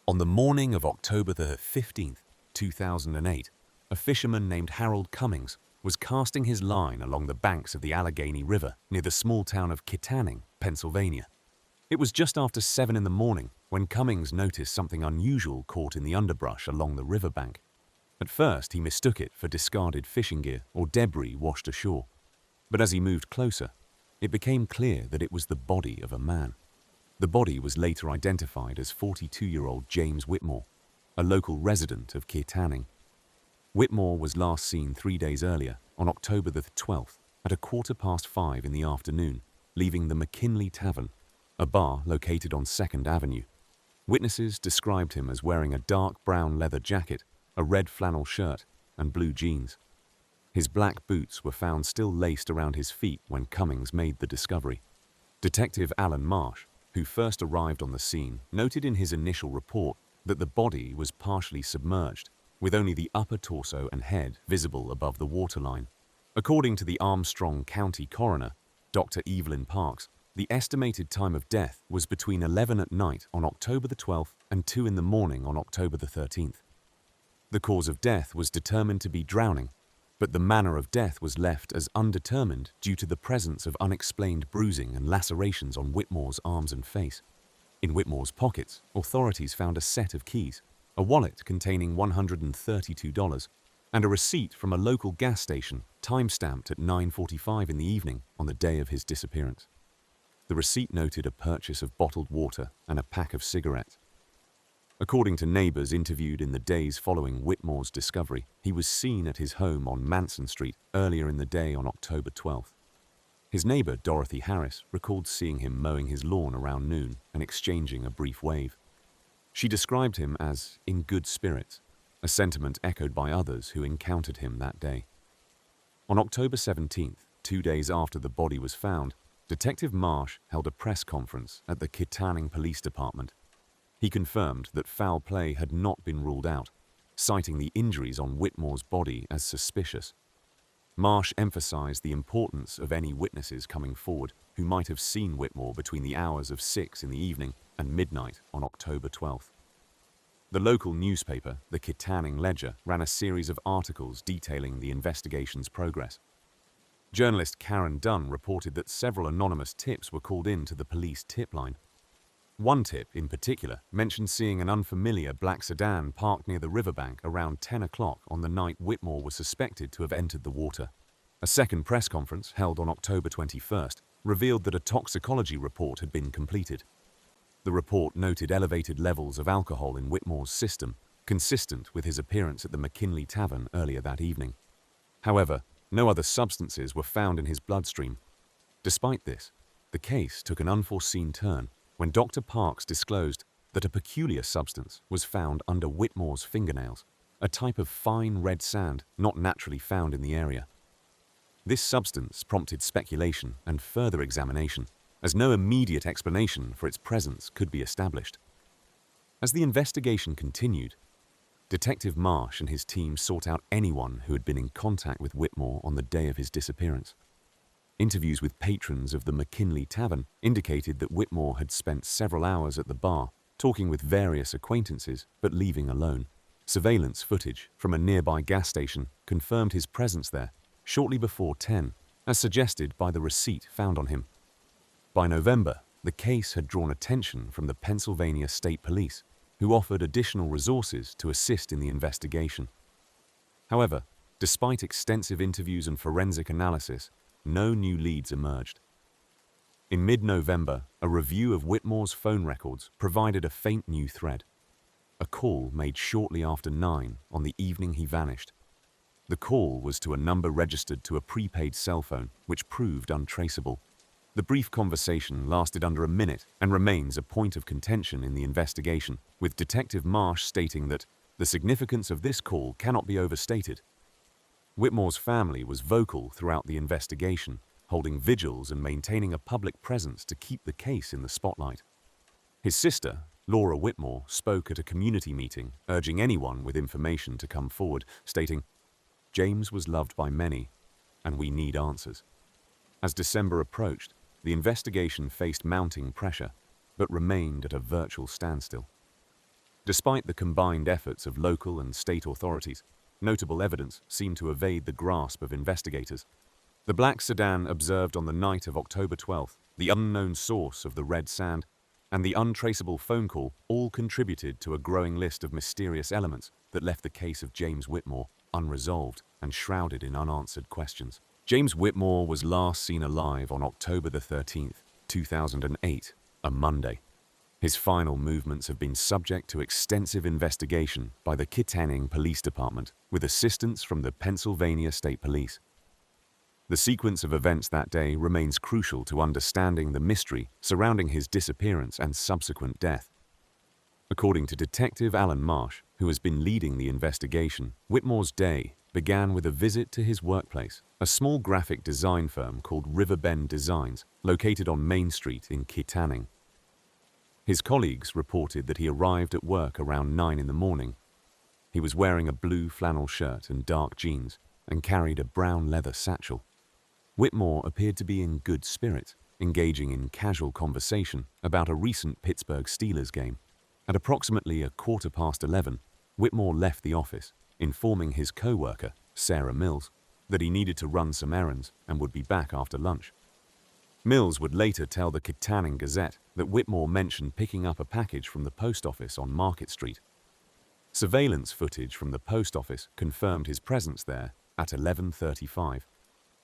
On the morning of October the 15th, 2008, a fisherman named Harold Cummings was casting his line along the banks of the Allegheny River near the small town of Kittanning, Pennsylvania. It was just after 7 in the morning when Cummings noticed something unusual caught in the underbrush along the riverbank. At first, he mistook it for discarded fishing gear or debris washed ashore. But as he moved closer, it became clear that it was the body of a man. The body was later identified as 42-year-old James Whitmore, a local resident of Kittanning. Whitmore was last seen 3 days earlier, on October the 12th, at 5:15 in the afternoon, leaving the McKinley Tavern, a bar located on 2nd Avenue. Witnesses described him as wearing a dark brown leather jacket, a red flannel shirt, and blue jeans. His black boots were found still laced around his feet when Cummings made the discovery. Detective Alan Marsh, who first arrived on the scene, noted in his initial report that the body was partially submerged, with only the upper torso and head visible above the waterline. According to the Armstrong County coroner, Dr. Evelyn Parks, the estimated time of death was between 11 at night on October the 12th and 2 in the morning on October the 13th. The cause of death was determined to be drowning, but the manner of death was left as undetermined due to the presence of unexplained bruising and lacerations on Whitmore's arms and face. In Whitmore's pockets, authorities found a set of keys, a wallet containing $132, and a receipt from a local gas station time-stamped at 9:45 in the evening on the day of his disappearance. The receipt noted a purchase of bottled water and a pack of cigarettes. According to neighbors interviewed in the days following Whitmore's discovery, he was seen at his home on Manson Street earlier in the day on October 12th. His neighbor, Dorothy Harris, recalled seeing him mowing his lawn around noon and exchanging a brief wave. She described him as in good spirits, a sentiment echoed by others who encountered him that day. On October 17th, 2 days after the body was found, Detective Marsh held a press conference at the Kittanning Police Department. He confirmed that foul play had not been ruled out, citing the injuries on Whitmore's body as suspicious. Marsh emphasized the importance of any witnesses coming forward who might have seen Whitmore between the hours of 6 in the evening and midnight on October 12th. The local newspaper, the Kittanning Ledger, ran a series of articles detailing the investigation's progress. Journalist Karen Dunn reported that several anonymous tips were called in to the police tip line. One tip, in particular, mentioned seeing an unfamiliar black sedan parked near the riverbank around 10 o'clock on the night Whitmore was suspected to have entered the water. A second press conference, held on October 21st, revealed that a toxicology report had been completed. The report noted elevated levels of alcohol in Whitmore's system, consistent with his appearance at the McKinley Tavern earlier that evening. However, no other substances were found in his bloodstream. Despite this, the case took an unforeseen turn when Dr. Parks disclosed that a peculiar substance was found under Whitmore's fingernails, a type of fine red sand not naturally found in the area. This substance prompted speculation and further examination, as no immediate explanation for its presence could be established. As the investigation continued, Detective Marsh and his team sought out anyone who had been in contact with Whitmore on the day of his disappearance. Interviews with patrons of the McKinley Tavern indicated that Whitmore had spent several hours at the bar, talking with various acquaintances, but leaving alone. Surveillance footage from a nearby gas station confirmed his presence there shortly before 10, as suggested by the receipt found on him. By November, the case had drawn attention from the Pennsylvania State Police, who offered additional resources to assist in the investigation. However, despite extensive interviews and forensic analysis, no new leads emerged. In mid-November, a review of Whitmore's phone records provided a faint new thread. A call made shortly after 9 on the evening he vanished. The call was to a number registered to a prepaid cell phone, which proved untraceable. The brief conversation lasted under a minute and remains a point of contention in the investigation, with Detective Marsh stating that the significance of this call cannot be overstated. Whitmore's family was vocal throughout the investigation, holding vigils and maintaining a public presence to keep the case in the spotlight. His sister, Laura Whitmore, spoke at a community meeting, urging anyone with information to come forward, stating, "James was loved by many, and we need answers." As December approached, the investigation faced mounting pressure, but remained at a virtual standstill. Despite the combined efforts of local and state authorities, notable evidence seemed to evade the grasp of investigators. The black sedan observed on the night of October 12th, the unknown source of the red sand, and the untraceable phone call all contributed to a growing list of mysterious elements that left the case of James Whitmore unresolved and shrouded in unanswered questions. James Whitmore was last seen alive on October the 13th, 2008, a Monday. His final movements have been subject to extensive investigation by the Kittanning Police Department with assistance from the Pennsylvania State Police. The sequence of events that day remains crucial to understanding the mystery surrounding his disappearance and subsequent death. According to Detective Alan Marsh, who has been leading the investigation, Whitmore's day began with a visit to his workplace, a small graphic design firm called Riverbend Designs, located on Main Street in Kittanning. His colleagues reported that he arrived at work around 9 in the morning. He was wearing a blue flannel shirt and dark jeans and carried a brown leather satchel. Whitmore appeared to be in good spirits, engaging in casual conversation about a recent Pittsburgh Steelers game. At approximately 11:15, Whitmore left the office, informing his co-worker, Sarah Mills, that he needed to run some errands and would be back after lunch. Mills would later tell the Kittanning Gazette that Whitmore mentioned picking up a package from the post office on Market Street. Surveillance footage from the post office confirmed his presence there at 11:35.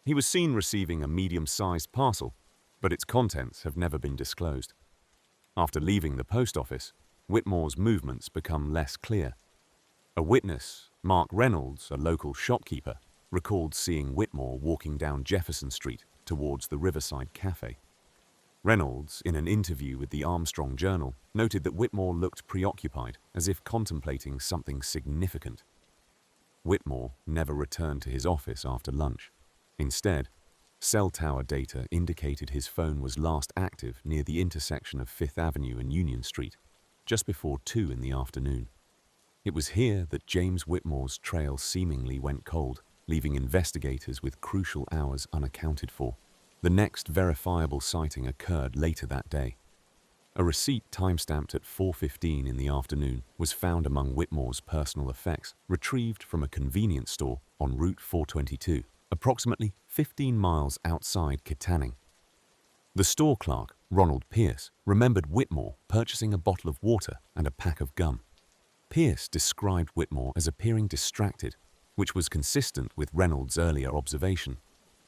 He was seen receiving a medium-sized parcel, but its contents have never been disclosed. After leaving the post office, Whitmore's movements become less clear. A witness, Mark Reynolds, a local shopkeeper, recalled seeing Whitmore walking down Jefferson Street towards the Riverside Cafe. Reynolds, in an interview with the Armstrong Journal, noted that Whitmore looked preoccupied, as if contemplating something significant. Whitmore never returned to his office after lunch. Instead, cell tower data indicated his phone was last active near the intersection of Fifth Avenue and Union Street, just before 2 in the afternoon. It was here that James Whitmore's trail seemingly went cold, leaving investigators with crucial hours unaccounted for. The next verifiable sighting occurred later that day. A receipt timestamped at 4:15 in the afternoon was found among Whitmore's personal effects, retrieved from a convenience store on Route 422, approximately 15 miles outside Kittanning. The store clerk, Ronald Pierce, remembered Whitmore purchasing a bottle of water and a pack of gum. Pierce described Whitmore as appearing distracted, which was consistent with Reynolds' earlier observation.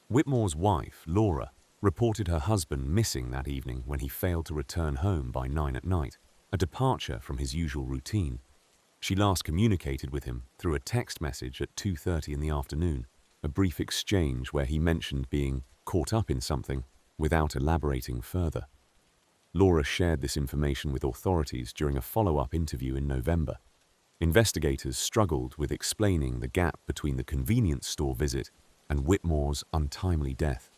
Whitmore's wife, Laura, reported her husband missing that evening when he failed to return home by 9 at night, a departure from his usual routine. She last communicated with him through a text message at 2:30 in the afternoon, a brief exchange where he mentioned being caught up in something without elaborating further. Laura shared this information with authorities during a follow-up interview in November. Investigators struggled with explaining the gap between the convenience store visit and Whitmore's untimely death.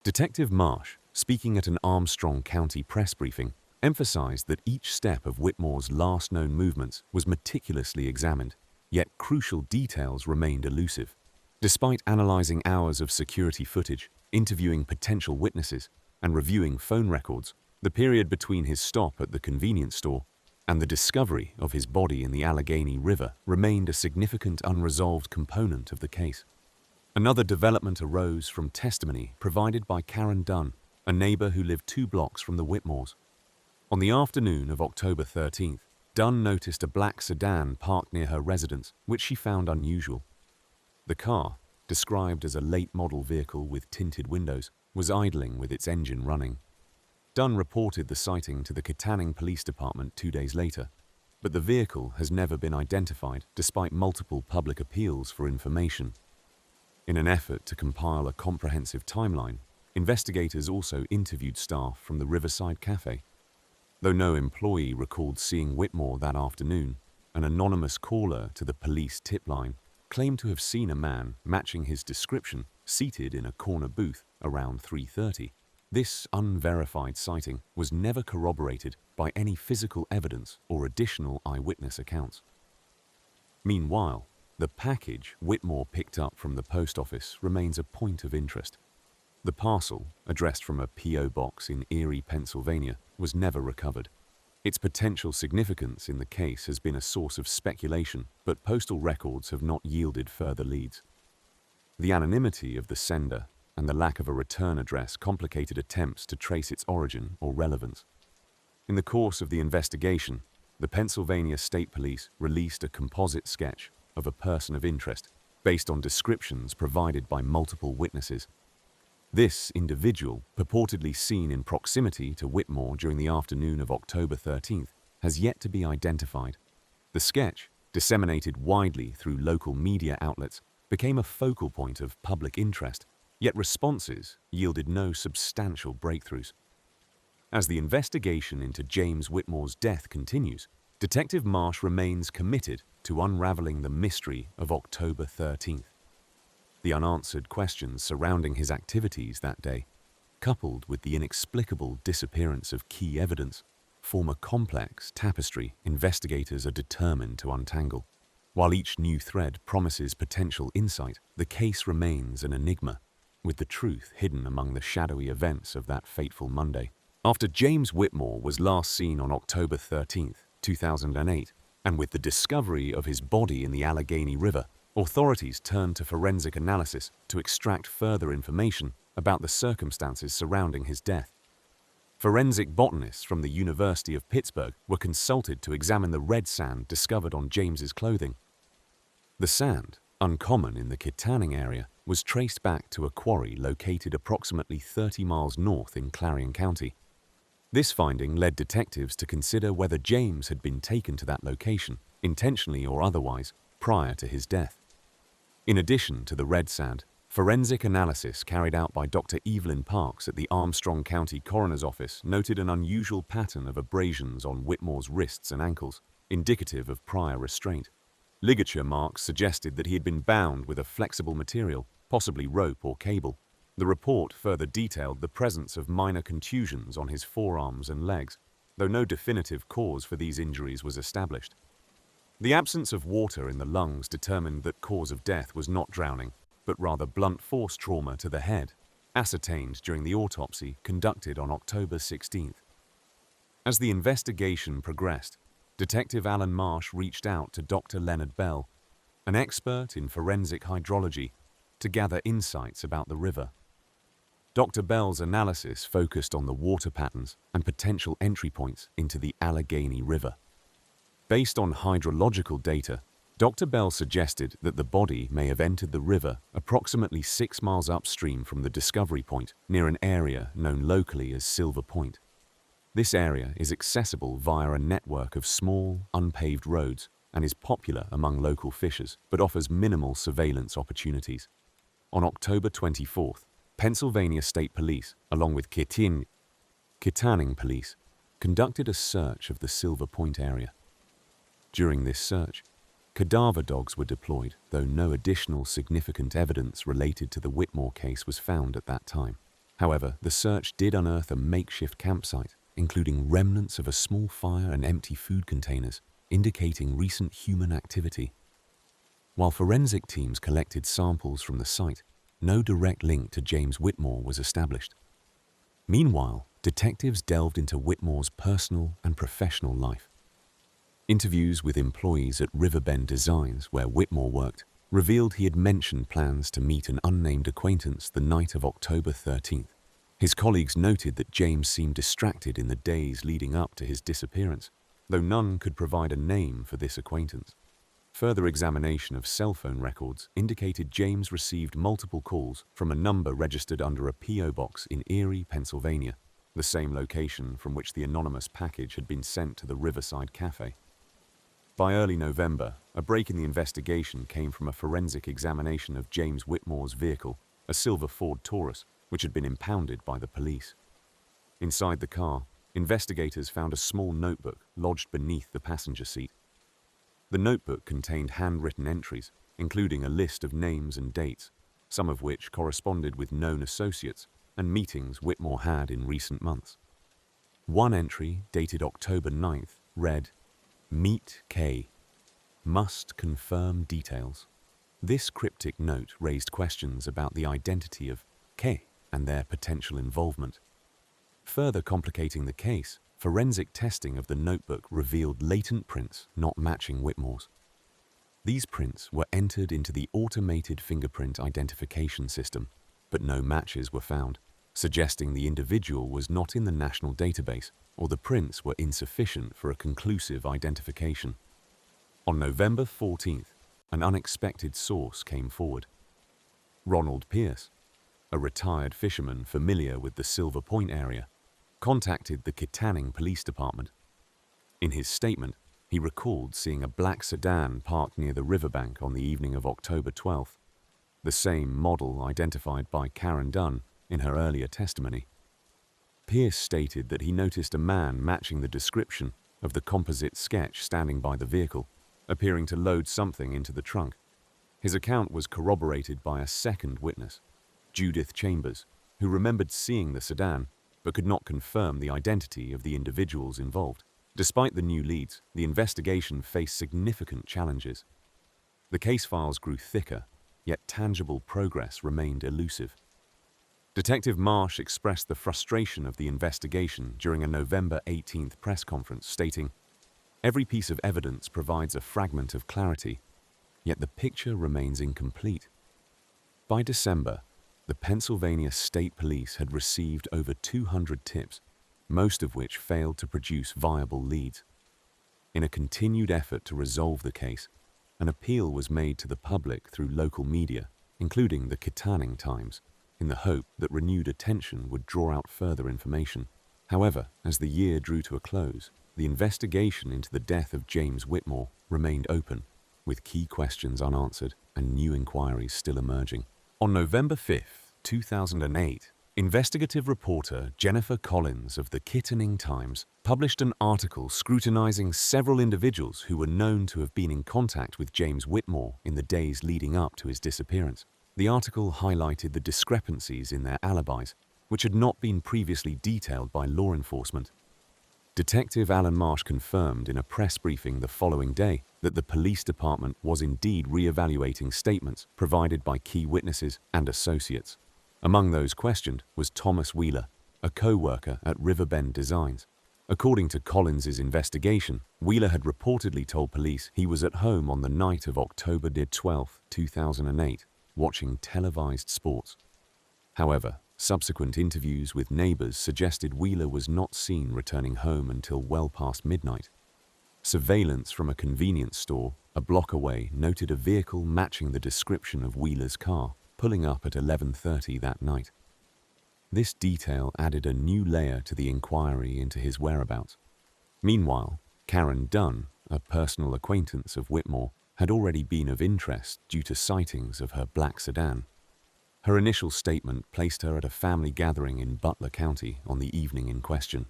Detective Marsh, speaking at an Armstrong County press briefing, emphasized that each step of Whitmore's last known movements was meticulously examined, yet crucial details remained elusive. Despite analyzing hours of security footage, interviewing potential witnesses, and reviewing phone records, the period between his stop at the convenience store and the discovery of his body in the Allegheny River remained a significant unresolved component of the case. Another development arose from testimony provided by Karen Dunn, a neighbor who lived 2 blocks from the Whitmores. On the afternoon of October 13th, Dunn noticed a black sedan parked near her residence, which she found unusual. The car, described as a late-model vehicle with tinted windows, was idling with its engine running. Dunn reported the sighting to the Kittanning Police Department 2 days later, but the vehicle has never been identified despite multiple public appeals for information. In an effort to compile a comprehensive timeline, investigators also interviewed staff from the Riverside Cafe. Though no employee recalled seeing Whitmore that afternoon, an anonymous caller to the police tip line claimed to have seen a man matching his description seated in a corner booth around 3:30. This unverified sighting was never corroborated by any physical evidence or additional eyewitness accounts. Meanwhile, the package Whitmore picked up from the post office remains a point of interest. The parcel, addressed from a P.O. box in Erie, Pennsylvania, was never recovered. Its potential significance in the case has been a source of speculation, but postal records have not yielded further leads. The anonymity of the sender and the lack of a return address complicated attempts to trace its origin or relevance. In the course of the investigation, the Pennsylvania State Police released a composite sketch of a person of interest based on descriptions provided by multiple witnesses. This individual, purportedly seen in proximity to Whitmore during the afternoon of October 13th, has yet to be identified. The sketch, disseminated widely through local media outlets, became a focal point of public interest, yet responses yielded no substantial breakthroughs. As the investigation into James Whitmore's death continues, Detective Marsh remains committed to unraveling the mystery of October 13th. The unanswered questions surrounding his activities that day, coupled with the inexplicable disappearance of key evidence, form a complex tapestry investigators are determined to untangle. While each new thread promises potential insight, the case remains an enigma, with the truth hidden among the shadowy events of that fateful Monday. After James Whitmore was last seen on October 13, 2008, and with the discovery of his body in the Allegheny River, authorities turned to forensic analysis to extract further information about the circumstances surrounding his death. Forensic botanists from the University of Pittsburgh were consulted to examine the red sand discovered on James's clothing. The sand, uncommon in the Kittanning area, was traced back to a quarry located approximately 30 miles north in Clarion County. This finding led detectives to consider whether James had been taken to that location, intentionally or otherwise, prior to his death. In addition to the red sand, forensic analysis carried out by Dr. Evelyn Parks at the Armstrong County Coroner's Office noted an unusual pattern of abrasions on Whitmore's wrists and ankles, indicative of prior restraint. Ligature marks suggested that he had been bound with a flexible material, possibly rope or cable. The report further detailed the presence of minor contusions on his forearms and legs, though no definitive cause for these injuries was established. The absence of water in the lungs determined that cause of death was not drowning, but rather blunt force trauma to the head, ascertained during the autopsy conducted on October 16th. As the investigation progressed, Detective Alan Marsh reached out to Dr. Leonard Bell, an expert in forensic hydrology, to gather insights about the river. Dr. Bell's analysis focused on the water patterns and potential entry points into the Allegheny River. Based on hydrological data, Dr. Bell suggested that the body may have entered the river approximately 6 miles upstream from the discovery point near an area known locally as Silver Point. This area is accessible via a network of small, unpaved roads and is popular among local fishers, but offers minimal surveillance opportunities. On October 24th, Pennsylvania State Police, along with Kittanning Police, conducted a search of the Silver Point area. During this search, cadaver dogs were deployed, though no additional significant evidence related to the Whitmore case was found at that time. However, the search did unearth a makeshift campsite, including remnants of a small fire and empty food containers, indicating recent human activity. While forensic teams collected samples from the site, no direct link to James Whitmore was established. Meanwhile, detectives delved into Whitmore's personal and professional life. Interviews with employees at Riverbend Designs, where Whitmore worked, revealed he had mentioned plans to meet an unnamed acquaintance the night of October 13th. His colleagues noted that James seemed distracted in the days leading up to his disappearance, though none could provide a name for this acquaintance. Further examination of cell phone records indicated James received multiple calls from a number registered under a P.O. box in Erie, Pennsylvania, the same location from which the anonymous package had been sent to the Riverside Cafe. By early November, a break in the investigation came from a forensic examination of James Whitmore's vehicle, a silver Ford Taurus, which had been impounded by the police. Inside the car, investigators found a small notebook lodged beneath the passenger seat. The notebook contained handwritten entries, including a list of names and dates, some of which corresponded with known associates and meetings Whitmore had in recent months. One entry, dated October 9th, read, "Meet K. Must confirm details." This cryptic note raised questions about the identity of K and their potential involvement. Further complicating the case, forensic testing of the notebook revealed latent prints not matching Whitmore's. These prints were entered into the automated fingerprint identification system, but no matches were found, suggesting the individual was not in the national database or the prints were insufficient for a conclusive identification. On November 14th, an unexpected source came forward. Ronald Pierce, a retired fisherman familiar with the Silver Point area, contacted the Kittanning Police Department. In his statement, he recalled seeing a black sedan parked near the riverbank on the evening of October 12th, the same model identified by Karen Dunn in her earlier testimony. Pierce stated that he noticed a man matching the description of the composite sketch standing by the vehicle, appearing to load something into the trunk. His account was corroborated by a second witness, Judith Chambers, who remembered seeing the sedan but could not confirm the identity of the individuals involved. Despite the new leads, the investigation faced significant challenges. The case files grew thicker, yet tangible progress remained elusive. Detective Marsh expressed the frustration of the investigation during a November 18th press conference, stating, "Every piece of evidence provides a fragment of clarity, yet the picture remains incomplete." By December, the Pennsylvania State Police had received over 200 tips, most of which failed to produce viable leads. In a continued effort to resolve the case, an appeal was made to the public through local media, including the Kittanning Times, in the hope that renewed attention would draw out further information. However, as the year drew to a close, the investigation into the death of James Whitmore remained open, with key questions unanswered and new inquiries still emerging. On November 5th, 2008, investigative reporter Jennifer Collins of the Kittanning Times published an article scrutinizing several individuals who were known to have been in contact with James Whitmore in the days leading up to his disappearance. The article highlighted the discrepancies in their alibis, which had not been previously detailed by law enforcement. Detective Alan Marsh confirmed in a press briefing the following day that the police department was indeed re-evaluating statements provided by key witnesses and associates. Among those questioned was Thomas Wheeler, a co-worker at Riverbend Designs. According to Collins's investigation, Wheeler had reportedly told police he was at home on the night of October 12, 2008, watching televised sports. However, subsequent interviews with neighbors suggested Wheeler was not seen returning home until well past midnight. Surveillance from a convenience store a block away noted a vehicle matching the description of Wheeler's car, pulling up at 11:30 that night. This detail added a new layer to the inquiry into his whereabouts. Meanwhile, Karen Dunn, a personal acquaintance of Whitmore, had already been of interest due to sightings of her black sedan. Her initial statement placed her at a family gathering in Butler County on the evening in question.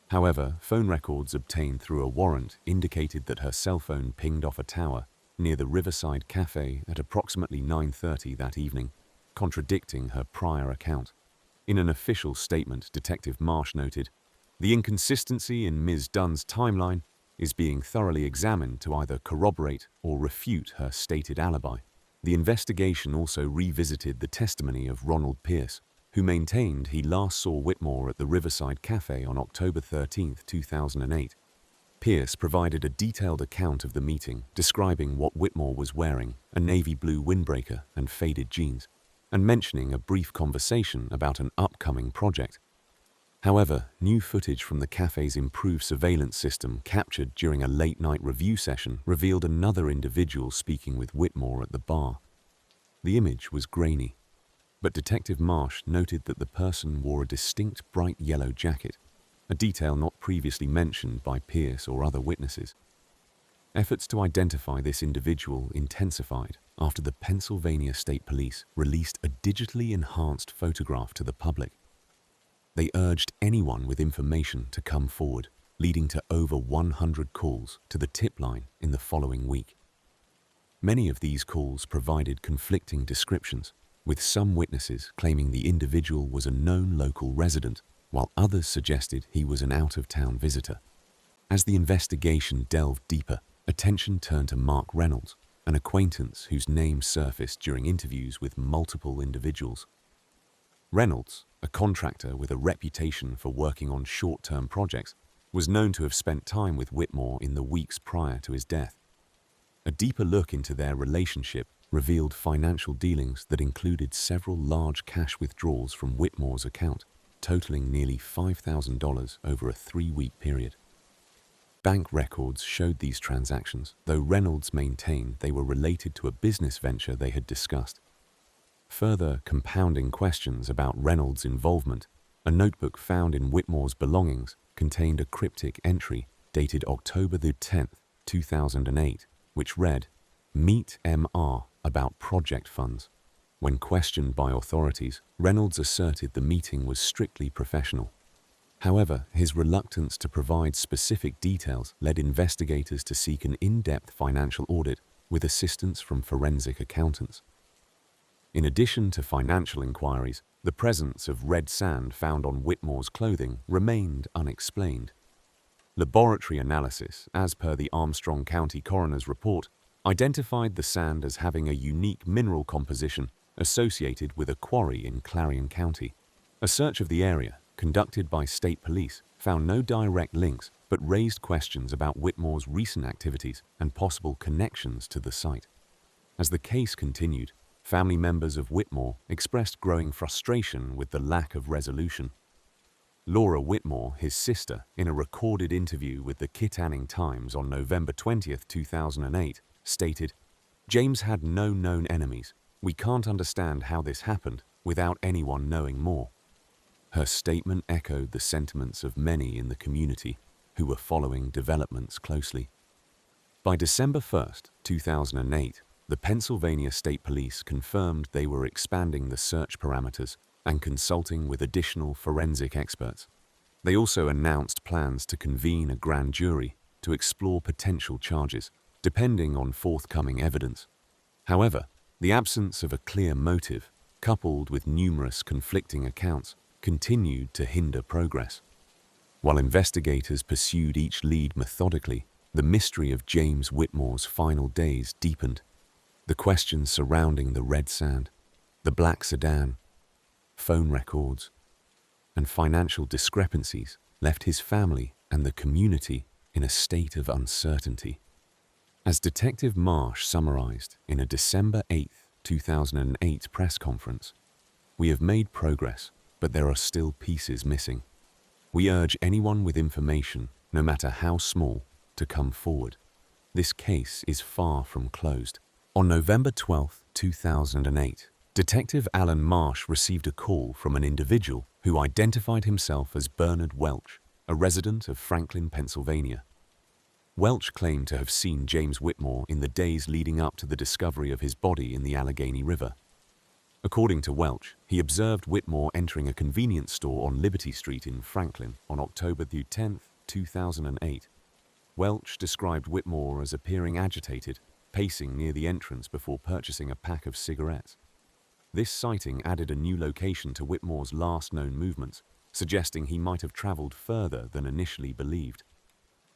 However, phone records obtained through a warrant indicated that her cell phone pinged off a tower near the Riverside Cafe at approximately 9:30 that evening, contradicting her prior account. In an official statement, Detective Marsh noted, "The inconsistency in Ms. Dunn's timeline is being thoroughly examined to either corroborate or refute her stated alibi." The investigation also revisited the testimony of Ronald Pierce, who maintained he last saw Whitmore at the Riverside Cafe on October 13, 2008. Pierce provided a detailed account of the meeting, describing what Whitmore was wearing, a navy blue windbreaker and faded jeans, and mentioning a brief conversation about an upcoming project. However, new footage from the cafe's improved surveillance system captured during a late-night review session revealed another individual speaking with Whitmore at the bar. The image was grainy, but Detective Marsh noted that the person wore a distinct bright yellow jacket, a detail not previously mentioned by Pierce or other witnesses. Efforts to identify this individual intensified after the Pennsylvania State Police released a digitally enhanced photograph to the public. They urged anyone with information to come forward, leading to over 100 calls to the tip line in the following week. Many of these calls provided conflicting descriptions, with some witnesses claiming the individual was a known local resident, while others suggested he was an out-of-town visitor. As the investigation delved deeper, attention turned to Mark Reynolds, an acquaintance whose name surfaced during interviews with multiple individuals. Reynolds, a contractor with a reputation for working on short-term projects, was known to have spent time with Whitmore in the weeks prior to his death. A deeper look into their relationship revealed financial dealings that included several large cash withdrawals from Whitmore's account, totaling nearly $5,000 over a 3-week period. Bank records showed these transactions, though Reynolds maintained they were related to a business venture they had discussed. Further compounding questions about Reynolds' involvement, a notebook found in Whitmore's belongings contained a cryptic entry dated October 10, 2008, which read, "Meet MR about project funds." When questioned by authorities, Reynolds asserted the meeting was strictly professional. However, his reluctance to provide specific details led investigators to seek an in-depth financial audit with assistance from forensic accountants. In addition to financial inquiries, the presence of red sand found on Whitmore's clothing remained unexplained. Laboratory analysis, as per the Armstrong County Coroner's report, identified the sand as having a unique mineral composition associated with a quarry in Clarion County. A search of the area, conducted by state police, found no direct links but raised questions about Whitmore's recent activities and possible connections to the site. As the case continued, family members of Whitmore expressed growing frustration with the lack of resolution. Laura Whitmore, his sister, in a recorded interview with the Kittanning Times on November 20, 2008, stated, "James had no known enemies. We can't understand how this happened without anyone knowing more." Her statement echoed the sentiments of many in the community who were following developments closely. By December 1, 2008, the Pennsylvania State Police confirmed they were expanding the search parameters and consulting with additional forensic experts. They also announced plans to convene a grand jury to explore potential charges, depending on forthcoming evidence. However, the absence of a clear motive, coupled with numerous conflicting accounts, continued to hinder progress. While investigators pursued each lead methodically, the mystery of James Whitmore's final days deepened. The questions surrounding the red sand, the black sedan, phone records, and financial discrepancies left his family and the community in a state of uncertainty. As Detective Marsh summarized in a December 8, 2008 press conference, "We have made progress, but there are still pieces missing. We urge anyone with information, no matter how small, to come forward. This case is far from closed." On November 12, 2008, Detective Alan Marsh received a call from an individual who identified himself as Bernard Welch, a resident of Franklin, Pennsylvania. Welch claimed to have seen James Whitmore in the days leading up to the discovery of his body in the Allegheny River. According to Welch, he observed Whitmore entering a convenience store on Liberty Street in Franklin on October 10, 2008. Welch described Whitmore as appearing agitated, pacing near the entrance before purchasing a pack of cigarettes. This sighting added a new location to Whitmore's last known movements, suggesting he might have traveled further than initially believed.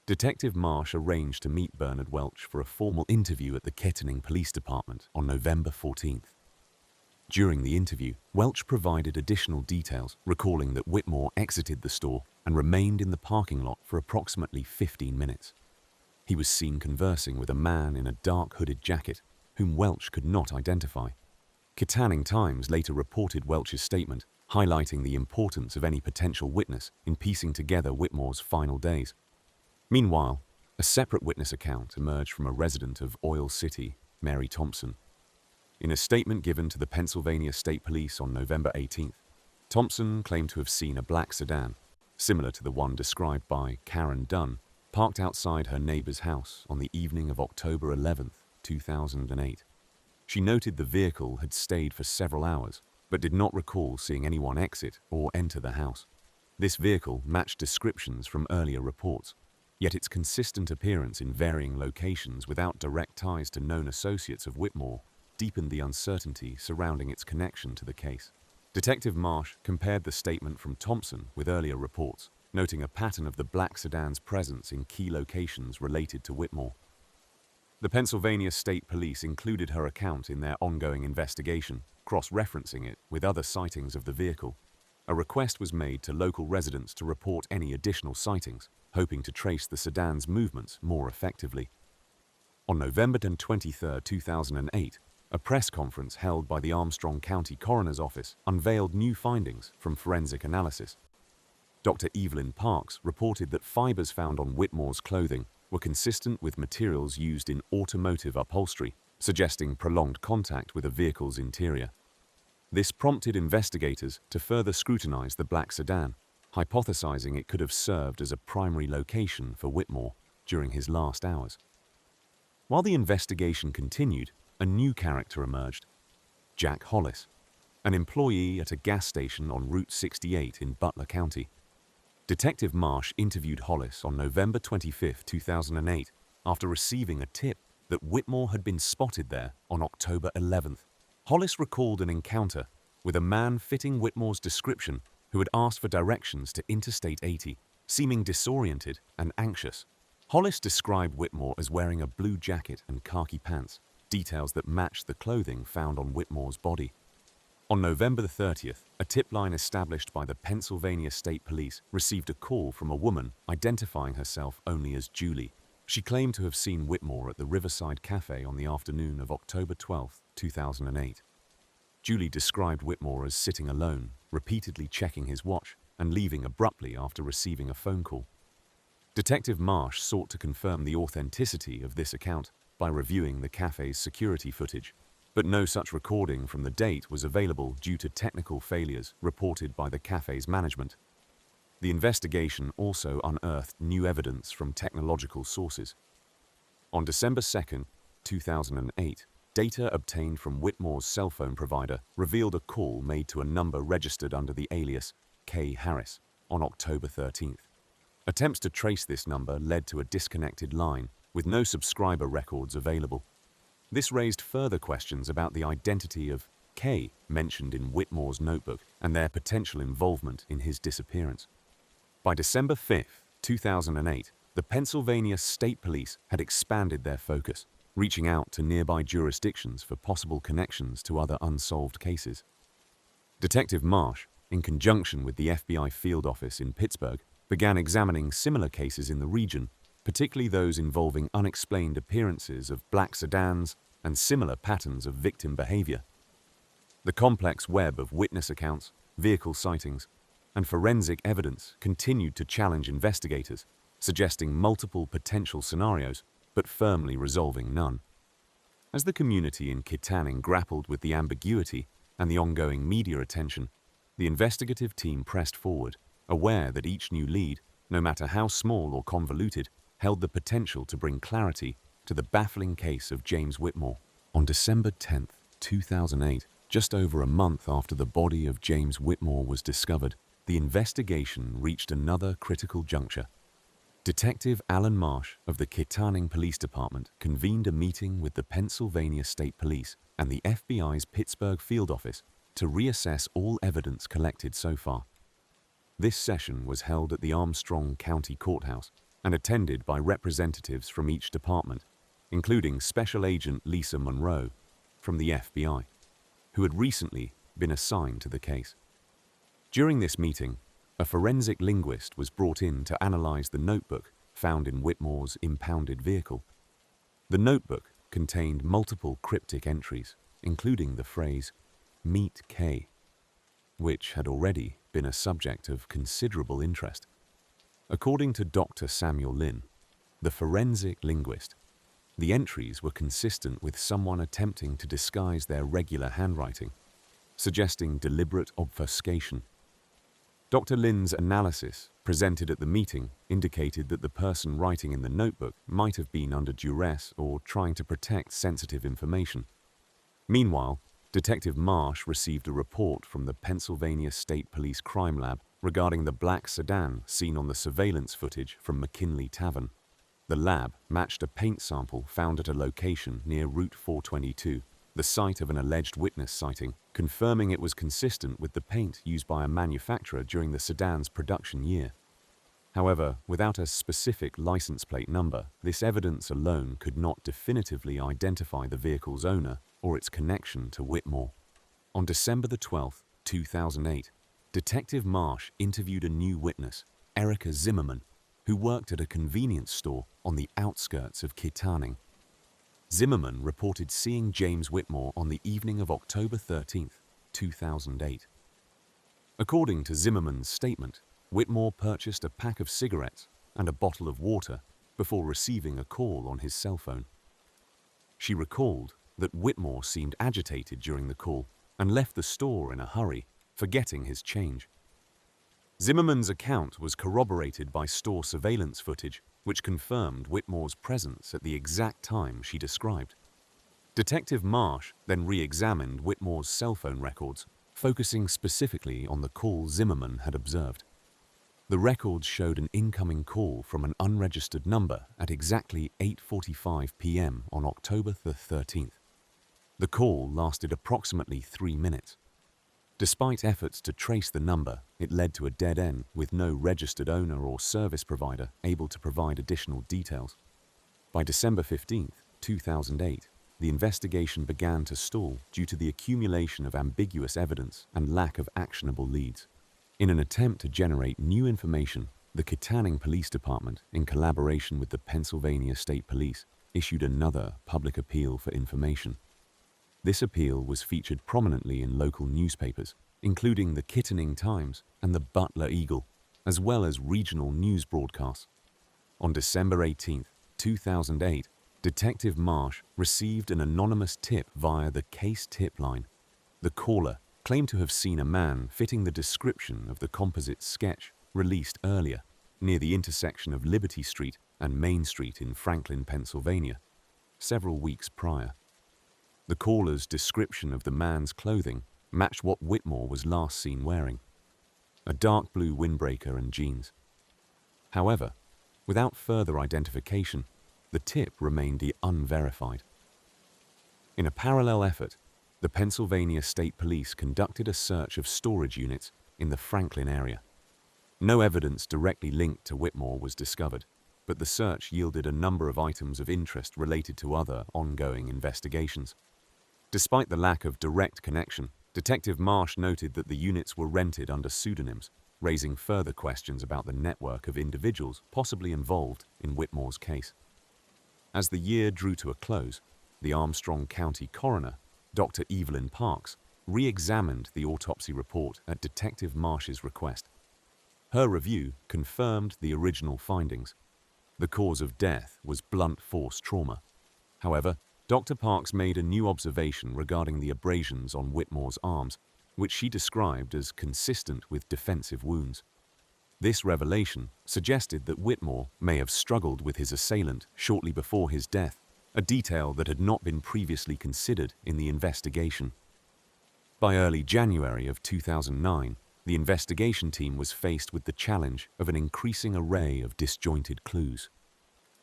Detective Marsh arranged to meet Bernard Welch for a formal interview at the Kittanning Police Department on November 14. During the interview, Welch provided additional details, recalling that Whitmore exited the store and remained in the parking lot for approximately 15 minutes. He was seen conversing with a man in a dark hooded jacket, whom Welch could not identify. Kittanning Times later reported Welch's statement, highlighting the importance of any potential witness in piecing together Whitmore's final days. Meanwhile, a separate witness account emerged from a resident of Oil City, Mary Thompson. In a statement given to the Pennsylvania State Police on November 18, Thompson claimed to have seen a black sedan, similar to the one described by Karen Dunn, parked outside her neighbor's house on the evening of October 11, 2008. She noted the vehicle had stayed for several hours, but did not recall seeing anyone exit or enter the house. This vehicle matched descriptions from earlier reports, yet its consistent appearance in varying locations without direct ties to known associates of Whitmore deepened the uncertainty surrounding its connection to the case. Detective Marsh compared the statement from Thompson with earlier reports, noting a pattern of the black sedan's presence in key locations related to Whitmore. The Pennsylvania State Police included her account in their ongoing investigation, cross-referencing it with other sightings of the vehicle. A request was made to local residents to report any additional sightings, hoping to trace the sedan's movements more effectively. On November 23, 2008, a press conference held by the Armstrong County Coroner's Office unveiled new findings from forensic analysis. Dr. Evelyn Parks reported that fibers found on Whitmore's clothing were consistent with materials used in automotive upholstery, suggesting prolonged contact with a vehicle's interior. This prompted investigators to further scrutinize the black sedan, hypothesizing it could have served as a primary location for Whitmore during his last hours. While the investigation continued, a new character emerged: Jack Hollis, an employee at a gas station on Route 68 in Butler County. Detective Marsh interviewed Hollis on November 25, 2008, after receiving a tip that Whitmore had been spotted there on October 11th. Hollis recalled an encounter with a man fitting Whitmore's description who had asked for directions to Interstate 80, seeming disoriented and anxious. Hollis described Whitmore as wearing a blue jacket and khaki pants, details that matched the clothing found on Whitmore's body. On November 30th, a tip line established by the Pennsylvania State Police received a call from a woman identifying herself only as Julie. She claimed to have seen Whitmore at the Riverside Cafe on the afternoon of October 12, 2008. Julie described Whitmore as sitting alone, repeatedly checking his watch and leaving abruptly after receiving a phone call. Detective Marsh sought to confirm the authenticity of this account by reviewing the cafe's security footage, but no such recording from the date was available due to technical failures reported by the cafe's management. The investigation also unearthed new evidence from technological sources. On December 2, 2008, data obtained from Whitmore's cell phone provider revealed a call made to a number registered under the alias K. Harris on October 13th. Attempts to trace this number led to a disconnected line with no subscriber records available. This raised further questions about the identity of K mentioned in Whitmore's notebook and their potential involvement in his disappearance. By December 5, 2008, the Pennsylvania State Police had expanded their focus, reaching out to nearby jurisdictions for possible connections to other unsolved cases. Detective Marsh, in conjunction with the FBI field office in Pittsburgh, began examining similar cases in the region, particularly those involving unexplained appearances of black sedans and similar patterns of victim behavior. The complex web of witness accounts, vehicle sightings, and forensic evidence continued to challenge investigators, suggesting multiple potential scenarios, but firmly resolving none. As the community in Kittanning grappled with the ambiguity and the ongoing media attention, the investigative team pressed forward, aware that each new lead, no matter how small or convoluted, held the potential to bring clarity to the baffling case of James Whitmore. On December 10, 2008, just over a month after the body of James Whitmore was discovered, the investigation reached another critical juncture. Detective Alan Marsh of the Kittanning Police Department convened a meeting with the Pennsylvania State Police and the FBI's Pittsburgh field office to reassess all evidence collected so far. This session was held at the Armstrong County Courthouse and attended by representatives from each department, including Special Agent Lisa Monroe from the FBI, who had recently been assigned to the case. During this meeting, a forensic linguist was brought in to analyze the notebook found in Whitmore's impounded vehicle. The notebook contained multiple cryptic entries, including the phrase, "Meet K," which had already been a subject of considerable interest. According to Dr. Samuel Lynn, the forensic linguist, the entries were consistent with someone attempting to disguise their regular handwriting, suggesting deliberate obfuscation. Dr. Lynn's analysis, presented at the meeting, indicated that the person writing in the notebook might have been under duress or trying to protect sensitive information. Meanwhile, Detective Marsh received a report from the Pennsylvania State Police Crime Lab regarding the black sedan seen on the surveillance footage from McKinley Tavern. The lab matched a paint sample found at a location near Route 422, the site of an alleged witness sighting, confirming it was consistent with the paint used by a manufacturer during the sedan's production year. However, without a specific license plate number, this evidence alone could not definitively identify the vehicle's owner or its connection to Whitmore. On December 12, 2008, Detective Marsh interviewed a new witness, Erica Zimmerman, who worked at a convenience store on the outskirts of Kittanning. Zimmerman reported seeing James Whitmore on the evening of October 13, 2008. According to Zimmerman's statement, Whitmore purchased a pack of cigarettes and a bottle of water before receiving a call on his cell phone. She recalled that Whitmore seemed agitated during the call and left the store in a hurry, forgetting his change. Zimmerman's account was corroborated by store surveillance footage, which confirmed Whitmore's presence at the exact time she described. Detective Marsh then re-examined Whitmore's cell phone records, focusing specifically on the call Zimmerman had observed. The records showed an incoming call from an unregistered number at exactly 8:45 p.m. on October the 13th. The call lasted approximately 3 minutes. Despite efforts to trace the number, it led to a dead end with no registered owner or service provider able to provide additional details. By December 15, 2008, the investigation began to stall due to the accumulation of ambiguous evidence and lack of actionable leads. In an attempt to generate new information, the Kittanning Police Department, in collaboration with the Pennsylvania State Police, issued another public appeal for information. This appeal was featured prominently in local newspapers, including the Kittanning Times and the Butler Eagle, as well as regional news broadcasts. On December 18, 2008, Detective Marsh received an anonymous tip via the case tip line. The caller claimed to have seen a man fitting the description of the composite sketch released earlier, near the intersection of Liberty Street and Main Street in Franklin, Pennsylvania, several weeks prior. The caller's description of the man's clothing matched what Whitmore was last seen wearing: a dark blue windbreaker and jeans. However, without further identification, the tip remained unverified. In a parallel effort, the Pennsylvania State Police conducted a search of storage units in the Franklin area. No evidence directly linked to Whitmore was discovered, but the search yielded a number of items of interest related to other ongoing investigations. Despite the lack of direct connection, Detective Marsh noted that the units were rented under pseudonyms, raising further questions about the network of individuals possibly involved in Whitmore's case. As the year drew to a close, the Armstrong County coroner, Dr. Evelyn Parks, re-examined the autopsy report at Detective Marsh's request. Her review confirmed the original findings. The cause of death was blunt force trauma. However, Dr. Parks made a new observation regarding the abrasions on Whitmore's arms, which she described as consistent with defensive wounds. This revelation suggested that Whitmore may have struggled with his assailant shortly before his death, a detail that had not been previously considered in the investigation. By early January of 2009, the investigation team was faced with the challenge of an increasing array of disjointed clues.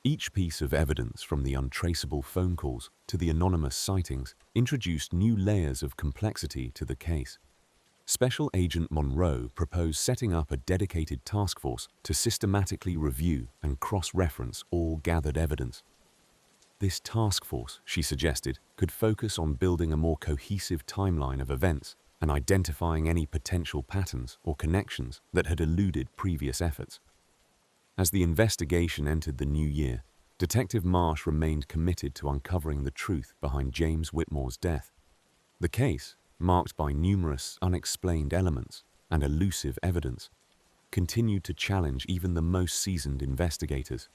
Each piece of evidence, from the untraceable phone calls to the anonymous sightings, introduced new layers of complexity to the case. Special Agent Monroe proposed setting up a dedicated task force to systematically review and cross-reference all gathered evidence. This task force, she suggested, could focus on building a more cohesive timeline of events and identifying any potential patterns or connections that had eluded previous efforts. As the investigation entered the new year, Detective Marsh remained committed to uncovering the truth behind James Whitmore's death. The case, marked by numerous unexplained elements and elusive evidence, continued to challenge even the most seasoned investigators.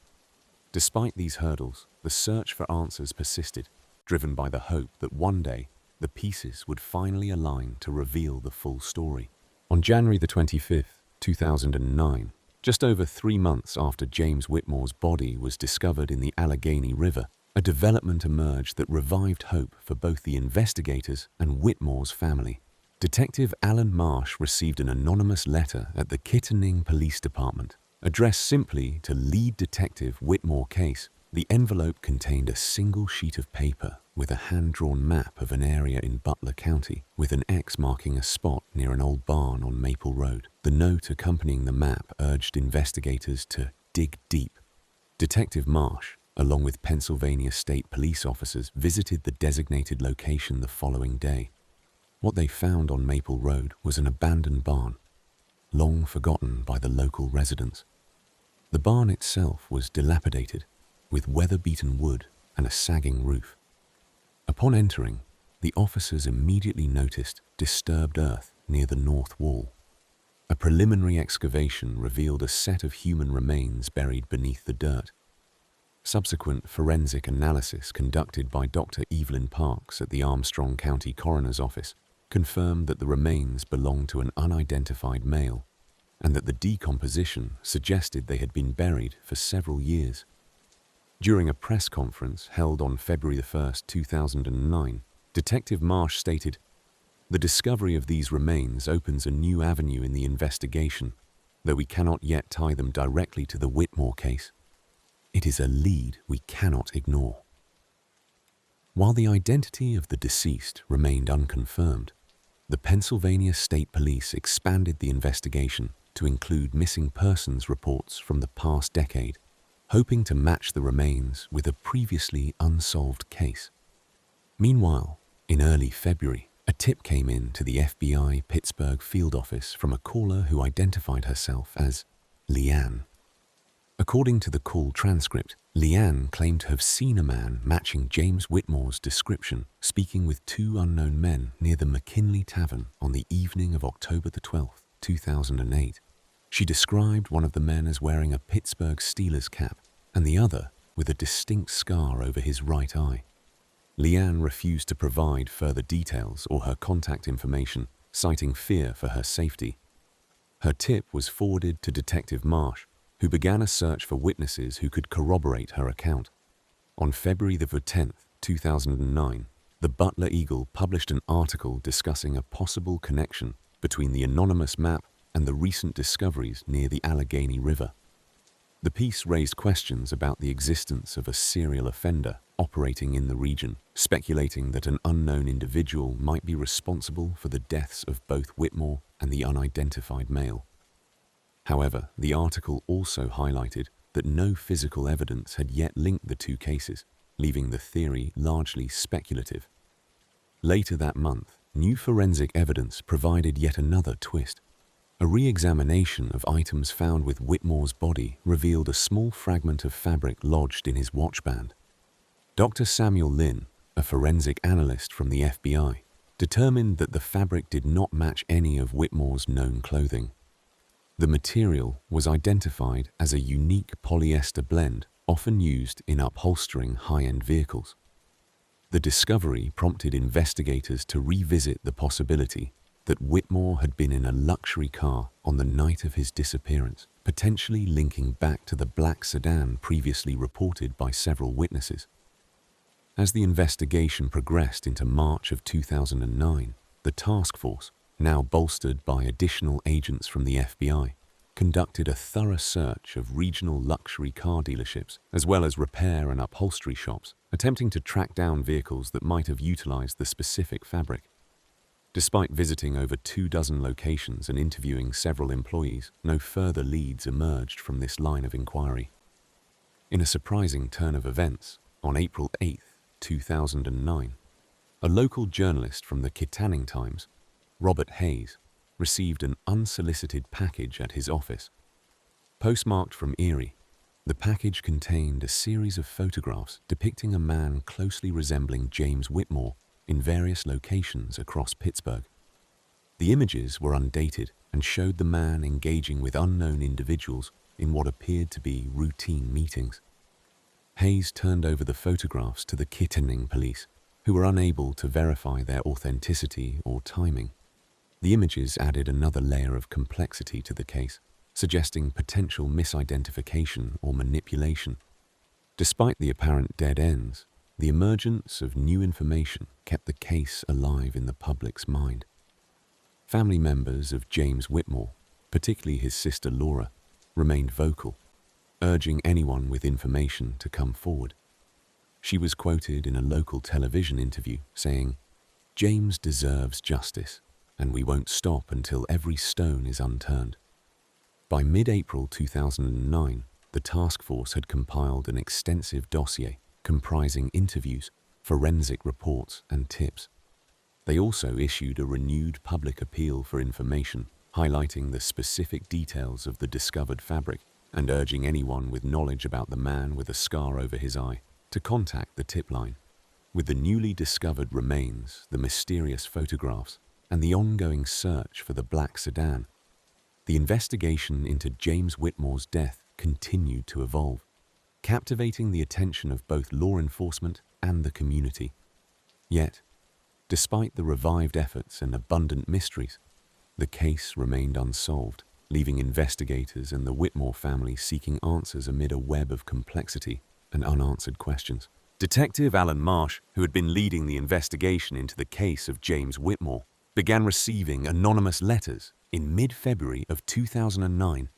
Despite these hurdles, the search for answers persisted, driven by the hope that one day the pieces would finally align to reveal the full story. On January the 25th, 2009, just over 3 months after James Whitmore's body was discovered in the Allegheny River, a development emerged that revived hope for both the investigators and Whitmore's family. Detective Alan Marsh received an anonymous letter at the Kittanning Police Department, addressed simply to Lead Detective Whitmore Case. The envelope contained a single sheet of paper with a hand-drawn map of an area in Butler County, with an X marking a spot near an old barn on Maple Road. The note accompanying the map urged investigators to dig deep. Detective Marsh, along with Pennsylvania State Police officers, visited the designated location the following day. What they found on Maple Road was an abandoned barn, long forgotten by the local residents. The barn itself was dilapidated, with weather-beaten wood and a sagging roof. Upon entering, the officers immediately noticed disturbed earth near the north wall. A preliminary excavation revealed a set of human remains buried beneath the dirt. Subsequent forensic analysis conducted by Dr. Evelyn Parks at the Armstrong County Coroner's Office confirmed that the remains belonged to an unidentified male and that the decomposition suggested they had been buried for several years. During a press conference held on February 1, 2009, Detective Marsh stated, "The discovery of these remains opens a new avenue in the investigation, though we cannot yet tie them directly to the Whitmore case. It is a lead we cannot ignore." While the identity of the deceased remained unconfirmed, the Pennsylvania State Police expanded the investigation to include missing persons reports from the past decade, hoping to match the remains with a previously unsolved case. Meanwhile, in early February, a tip came in to the FBI Pittsburgh field office from a caller who identified herself as Leanne. According to the call transcript, Leanne claimed to have seen a man matching James Whitmore's description speaking with two unknown men near the McKinley Tavern on the evening of October 12, 2008. She described one of the men as wearing a Pittsburgh Steelers cap and the other with a distinct scar over his right eye. Leanne refused to provide further details or her contact information, citing fear for her safety. Her tip was forwarded to Detective Marsh, who began a search for witnesses who could corroborate her account. On February 10, 2009, the Butler Eagle published an article discussing a possible connection between the anonymous map and the recent discoveries near the Allegheny River. The piece raised questions about the existence of a serial offender operating in the region, speculating that an unknown individual might be responsible for the deaths of both Whitmore and the unidentified male. However, the article also highlighted that no physical evidence had yet linked the two cases, leaving the theory largely speculative. Later that month, new forensic evidence provided yet another twist. A re-examination of items found with Whitmore's body revealed a small fragment of fabric lodged in his watchband. Dr. Samuel Lynn, a forensic analyst from the FBI, determined that the fabric did not match any of Whitmore's known clothing. The material was identified as a unique polyester blend often used in upholstering high-end vehicles. The discovery prompted investigators to revisit the possibility that Whitmore had been in a luxury car on the night of his disappearance, potentially linking back to the black sedan previously reported by several witnesses. As the investigation progressed into March of 2009, the task force, now bolstered by additional agents from the FBI, conducted a thorough search of regional luxury car dealerships as well as repair and upholstery shops, attempting to track down vehicles that might have utilized the specific fabric. Despite visiting over 24 locations and interviewing several employees, no further leads emerged from this line of inquiry. In a surprising turn of events, on April 8, 2009, a local journalist from the Kittanning Times, Robert Hayes, received an unsolicited package at his office. Postmarked from Erie, the package contained a series of photographs depicting a man closely resembling James Whitmore in various locations across Pittsburgh. The images were undated and showed the man engaging with unknown individuals in what appeared to be routine meetings. Hayes turned over the photographs to the Kittanning police, who were unable to verify their authenticity or timing. The images added another layer of complexity to the case, suggesting potential misidentification or manipulation. Despite the apparent dead ends, the emergence of new information kept the case alive in the public's mind. Family members of James Whitmore, particularly his sister Laura, remained vocal, urging anyone with information to come forward. She was quoted in a local television interview saying, "James deserves justice, and we won't stop until every stone is unturned." By mid-April 2009, the task force had compiled an extensive dossier comprising interviews, forensic reports, and tips. They also issued a renewed public appeal for information, highlighting the specific details of the discovered fabric, and urging anyone with knowledge about the man with a scar over his eye to contact the tip line. With the newly discovered remains, the mysterious photographs, and the ongoing search for the black sedan, the investigation into James Whitmore's death continued to evolve, captivating the attention of both law enforcement and the community. Yet, despite the revived efforts and abundant mysteries, the case remained unsolved, leaving investigators and the Whitmore family seeking answers amid a web of complexity and unanswered questions. Detective Alan Marsh, who had been leading the investigation into the case of James Whitmore, began receiving anonymous letters in mid-February of 2009.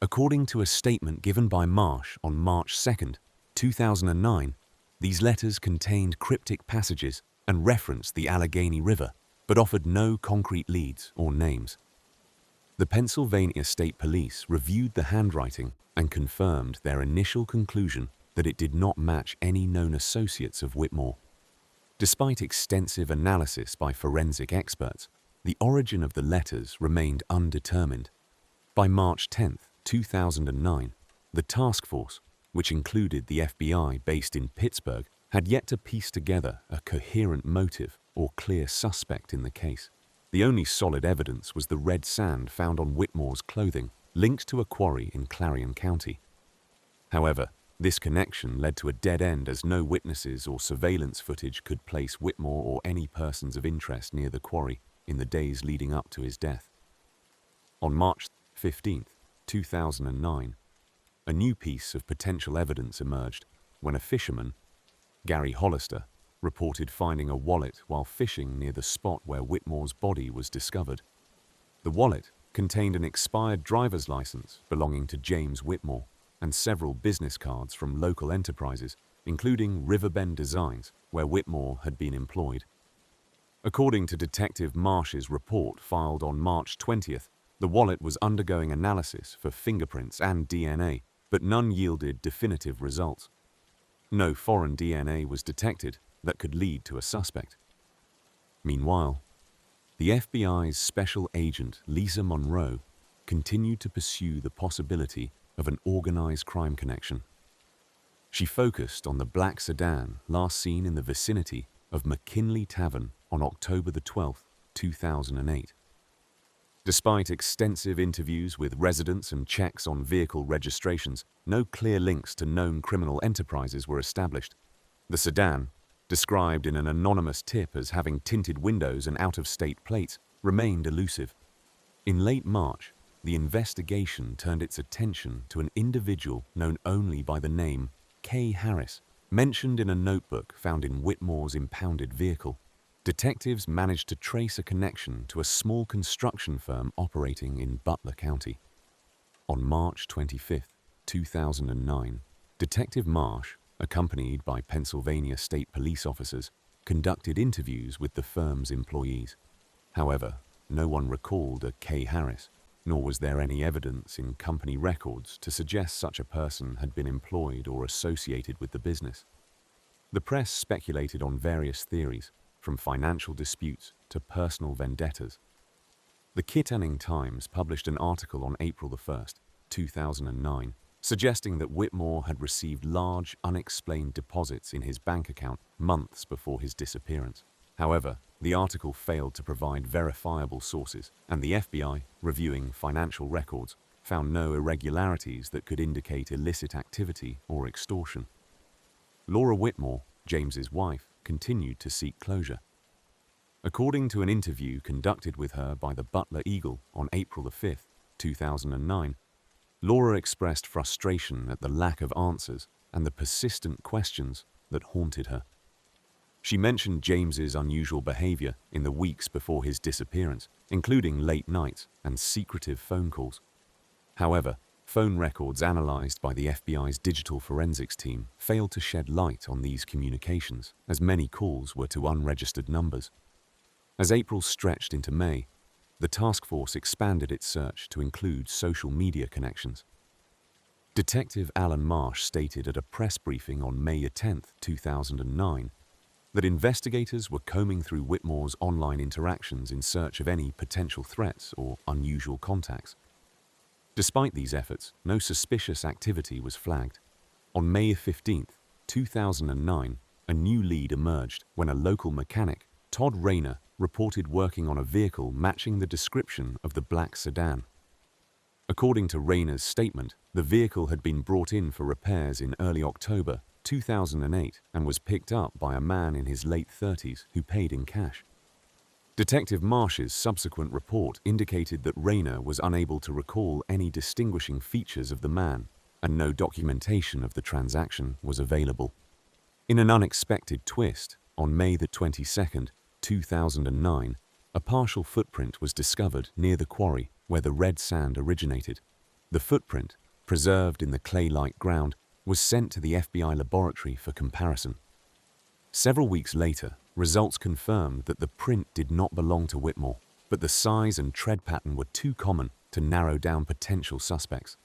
According to a statement given by Marsh on March 2, 2009, these letters contained cryptic passages and referenced the Allegheny River, but offered no concrete leads or names. The Pennsylvania State Police reviewed the handwriting and confirmed their initial conclusion that it did not match any known associates of Whitmore. Despite extensive analysis by forensic experts, the origin of the letters remained undetermined. By March 10, 2009, the task force, which included the FBI based in Pittsburgh, had yet to piece together a coherent motive or clear suspect in the case. The only solid evidence was the red sand found on Whitmore's clothing, linked to a quarry in Clarion County. However, this connection led to a dead end as no witnesses or surveillance footage could place Whitmore or any persons of interest near the quarry in the days leading up to his death. On March 15, 2009, a new piece of potential evidence emerged when a fisherman, Gary Hollister, reported finding a wallet while fishing near the spot where Whitmore's body was discovered. The wallet contained an expired driver's license belonging to James Whitmore and several business cards from local enterprises, including Riverbend Designs, where Whitmore had been employed. According to Detective Marsh's report filed on March 20th, the wallet was undergoing analysis for fingerprints and DNA, but none yielded definitive results. No foreign DNA was detected that could lead to a suspect. Meanwhile, the FBI's special agent Lisa Monroe continued to pursue the possibility of an organized crime connection. She focused on the black sedan last seen in the vicinity of McKinley Tavern on October 12, 2008. Despite extensive interviews with residents and checks on vehicle registrations, no clear links to known criminal enterprises were established. The sedan, described in an anonymous tip as having tinted windows and out-of-state plates, remained elusive. In late March, the investigation turned its attention to an individual known only by the name Kay Harris, mentioned in a notebook found in Whitmore's impounded vehicle. Detectives managed to trace a connection to a small construction firm operating in Butler County. On March 25, 2009, Detective Marsh, accompanied by Pennsylvania State Police officers, conducted interviews with the firm's employees. However, no one recalled a Kay Harris, nor was there any evidence in company records to suggest such a person had been employed or associated with the business. The press speculated on various theories, from financial disputes to personal vendettas. The Kittanning Times published an article on April 1, 2009, suggesting that Whitmore had received large, unexplained deposits in his bank account months before his disappearance. However, the article failed to provide verifiable sources, and the FBI, reviewing financial records, found no irregularities that could indicate illicit activity or extortion. Laura Whitmore, James's wife, continued to seek closure. According to an interview conducted with her by the Butler Eagle on April 5, 2009, Laura expressed frustration at the lack of answers and the persistent questions that haunted her. She mentioned James's unusual behavior in the weeks before his disappearance, including late nights and secretive phone calls. However, phone records analyzed by the FBI's digital forensics team failed to shed light on these communications, as many calls were to unregistered numbers. As April stretched into May, the task force expanded its search to include social media connections. Detective Alan Marsh stated at a press briefing on May 10, 2009, that investigators were combing through Whitmore's online interactions in search of any potential threats or unusual contacts. Despite these efforts, no suspicious activity was flagged. On May 15, 2009, a new lead emerged when a local mechanic, Todd Rayner, reported working on a vehicle matching the description of the black sedan. According to Rayner's statement, the vehicle had been brought in for repairs in early October 2008 and was picked up by a man in his late 30s who paid in cash. Detective Marsh's subsequent report indicated that Rayner was unable to recall any distinguishing features of the man, and no documentation of the transaction was available. In an unexpected twist, on May 22, 2009, a partial footprint was discovered near the quarry where the red sand originated. The footprint, preserved in the clay-like ground, was sent to the FBI laboratory for comparison. Several weeks later, results confirmed that the print did not belong to Whitmore, but the size and tread pattern were too common to narrow down potential suspects.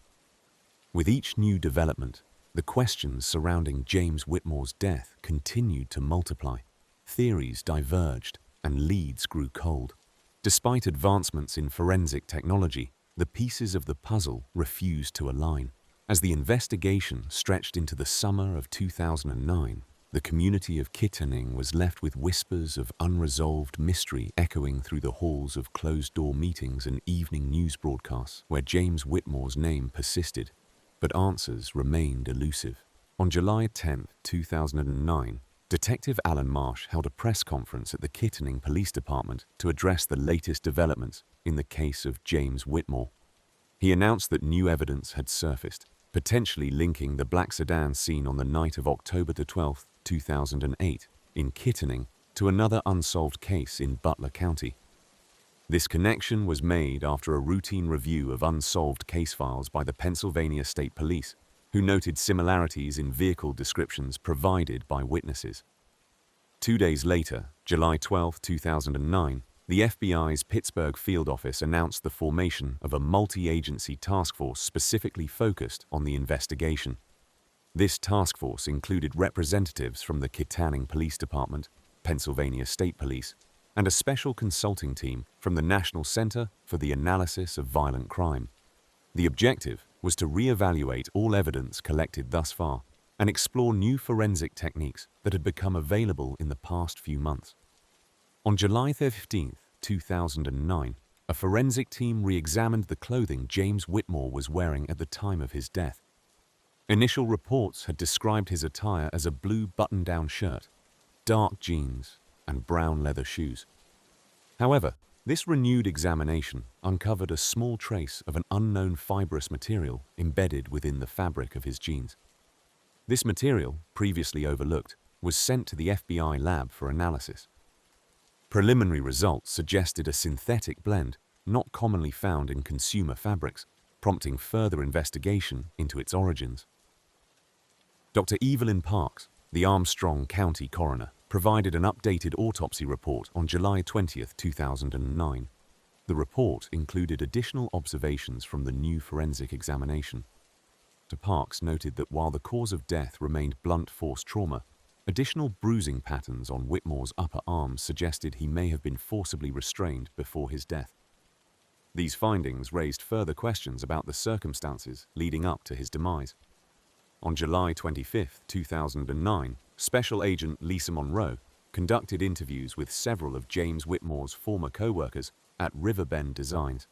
With each new development, the questions surrounding James Whitmore's death continued to multiply. Theories diverged, and leads grew cold. Despite advancements in forensic technology, the pieces of the puzzle refused to align. As the investigation stretched into the summer of 2009, the community of Kittanning was left with whispers of unresolved mystery echoing through the halls of closed-door meetings and evening news broadcasts where James Whitmore's name persisted, but answers remained elusive. On July 10, 2009, Detective Alan Marsh held a press conference at the Kittanning Police Department to address the latest developments in the case of James Whitmore. He announced that new evidence had surfaced, potentially linking the black sedan seen on the night of October 12, 2008, in Kittanning to another unsolved case in Butler County. This connection was made after a routine review of unsolved case files by the Pennsylvania State Police, who noted similarities in vehicle descriptions provided by witnesses. 2 days later, July 12, 2009, the FBI's Pittsburgh field office announced the formation of a multi-agency task force specifically focused on the investigation. This task force included representatives from the Kittanning Police Department, Pennsylvania State Police, and a special consulting team from the National Center for the Analysis of Violent Crime. The objective was to re-evaluate all evidence collected thus far and explore new forensic techniques that had become available in the past few months. On July 15, 2009, a forensic team re-examined the clothing James Whitmore was wearing at the time of his death. Initial reports had described his attire as a blue button-down shirt, dark jeans, and brown leather shoes. However, this renewed examination uncovered a small trace of an unknown fibrous material embedded within the fabric of his jeans. This material, previously overlooked, was sent to the FBI lab for analysis. Preliminary results suggested a synthetic blend not commonly found in consumer fabrics, prompting further investigation into its origins. Dr. Evelyn Parks, the Armstrong County coroner, provided an updated autopsy report on July 20, 2009. The report included additional observations from the new forensic examination. Dr. Parks noted that while the cause of death remained blunt force trauma, additional bruising patterns on Whitmore's upper arms suggested he may have been forcibly restrained before his death. These findings raised further questions about the circumstances leading up to his demise. On July 25, 2009, Special Agent Lisa Monroe conducted interviews with several of James Whitmore's former co-workers at Riverbend Designs.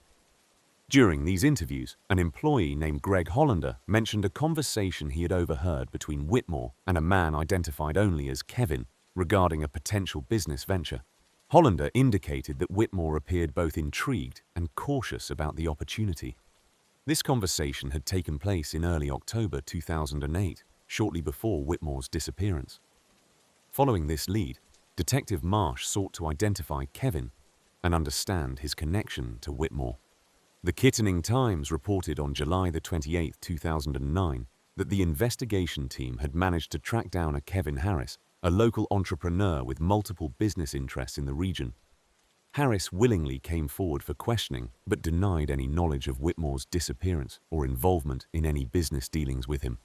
During these interviews, an employee named Greg Hollander mentioned a conversation he had overheard between Whitmore and a man identified only as Kevin regarding a potential business venture. Hollander indicated that Whitmore appeared both intrigued and cautious about the opportunity. This conversation had taken place in early October 2008, shortly before Whitmore's disappearance. Following this lead, Detective Marsh sought to identify Kevin and understand his connection to Whitmore. The Kittanning Times reported on July 28, 2009, that the investigation team had managed to track down a Kevin Harris, a local entrepreneur with multiple business interests in the region. Harris willingly came forward for questioning but denied any knowledge of Whitmore's disappearance or involvement in any business dealings with him.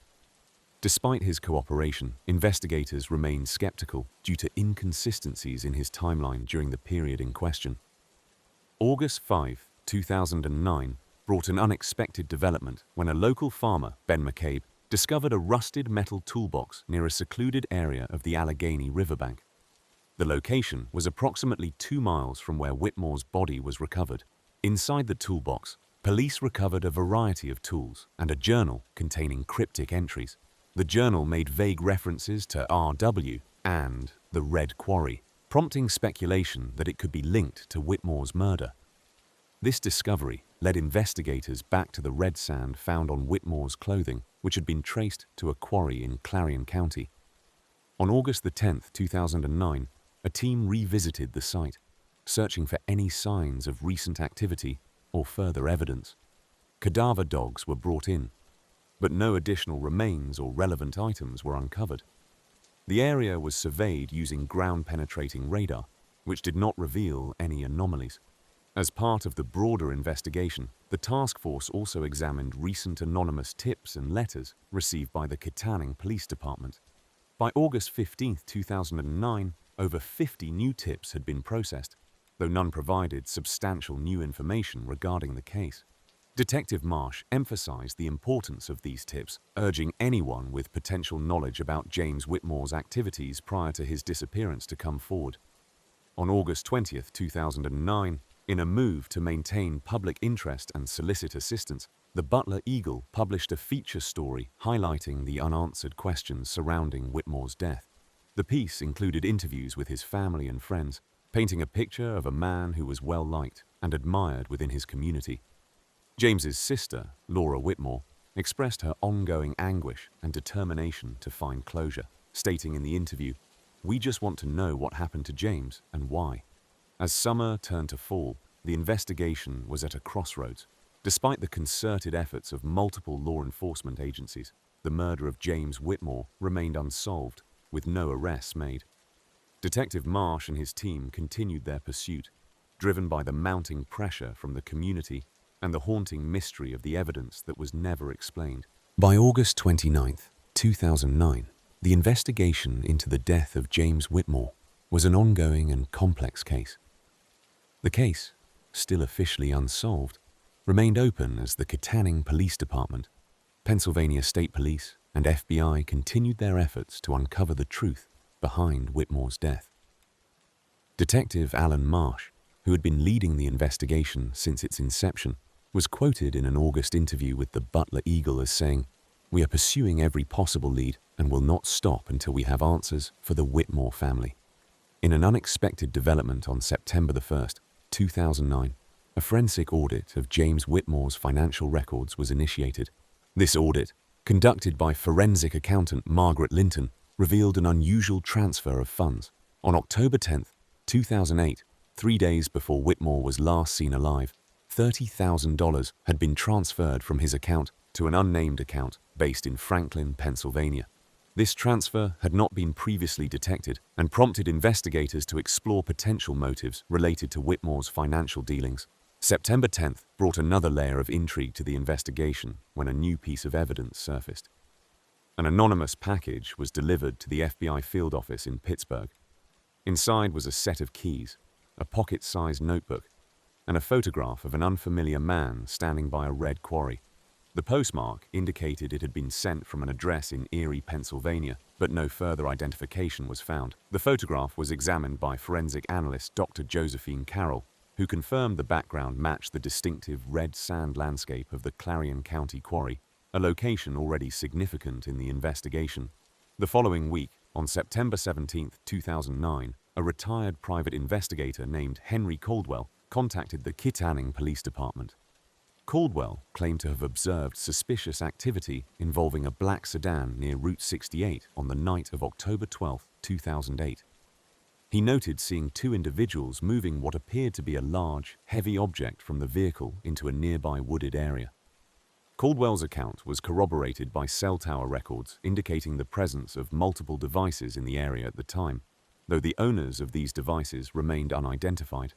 Despite his cooperation, investigators remained skeptical due to inconsistencies in his timeline during the period in question. August 5, 2009, brought an unexpected development when a local farmer, Ben McCabe, discovered a rusted metal toolbox near a secluded area of the Allegheny riverbank. The location was approximately 2 miles from where Whitmore's body was recovered. Inside the toolbox, police recovered a variety of tools and a journal containing cryptic entries. The journal made vague references to RW and the Red Quarry, prompting speculation that it could be linked to Whitmore's murder. This discovery led investigators back to the red sand found on Whitmore's clothing, which had been traced to a quarry in Clarion County. On August 10, 2009, a team revisited the site, searching for any signs of recent activity or further evidence. Cadaver dogs were brought in, but no additional remains or relevant items were uncovered. The area was surveyed using ground-penetrating radar, which did not reveal any anomalies. As part of the broader investigation, the task force also examined recent anonymous tips and letters received by the Kittanning Police Department. By August 15, 2009, over 50 new tips had been processed, though none provided substantial new information regarding the case. Detective Marsh emphasized the importance of these tips, urging anyone with potential knowledge about James Whitmore's activities prior to his disappearance to come forward. On August 20, 2009, in a move to maintain public interest and solicit assistance, the Butler Eagle published a feature story highlighting the unanswered questions surrounding Whitmore's death. The piece included interviews with his family and friends, painting a picture of a man who was well-liked and admired within his community. James's sister, Laura Whitmore, expressed her ongoing anguish and determination to find closure, stating in the interview, "We just want to know what happened to James and why." As summer turned to fall, the investigation was at a crossroads. Despite the concerted efforts of multiple law enforcement agencies, the murder of James Whitmore remained unsolved, with no arrests made. Detective Marsh and his team continued their pursuit, driven by the mounting pressure from the community and the haunting mystery of the evidence that was never explained. By August 29, 2009, the investigation into the death of James Whitmore was an ongoing and complex case. The case, still officially unsolved, remained open as the Kittanning Police Department, Pennsylvania State Police, and FBI continued their efforts to uncover the truth behind Whitmore's death. Detective Alan Marsh, who had been leading the investigation since its inception, was quoted in an August interview with the Butler Eagle as saying, "We are pursuing every possible lead and will not stop until we have answers for the Whitmore family." In an unexpected development on September 1, 2009, a forensic audit of James Whitmore's financial records was initiated. This audit, conducted by forensic accountant Margaret Linton, revealed an unusual transfer of funds. On October 10, 2008, 3 days before Whitmore was last seen alive, $30,000 had been transferred from his account to an unnamed account based in Franklin, Pennsylvania. This transfer had not been previously detected and prompted investigators to explore potential motives related to Whitmore's financial dealings. September 10th brought another layer of intrigue to the investigation when a new piece of evidence surfaced. An anonymous package was delivered to the FBI field office in Pittsburgh. Inside was a set of keys, a pocket-sized notebook, and a photograph of an unfamiliar man standing by a red quarry. The postmark indicated it had been sent from an address in Erie, Pennsylvania, but no further identification was found. The photograph was examined by forensic analyst Dr. Josephine Carroll, who confirmed the background matched the distinctive red sand landscape of the Clarion County quarry, a location already significant in the investigation. The following week, on September 17, 2009, a retired private investigator named Henry Caldwell contacted the Kittanning Police Department. Caldwell claimed to have observed suspicious activity involving a black sedan near Route 68 on the night of October 12, 2008. He noted seeing two individuals moving what appeared to be a large, heavy object from the vehicle into a nearby wooded area. Caldwell's account was corroborated by cell tower records indicating the presence of multiple devices in the area at the time, though the owners of these devices remained unidentified.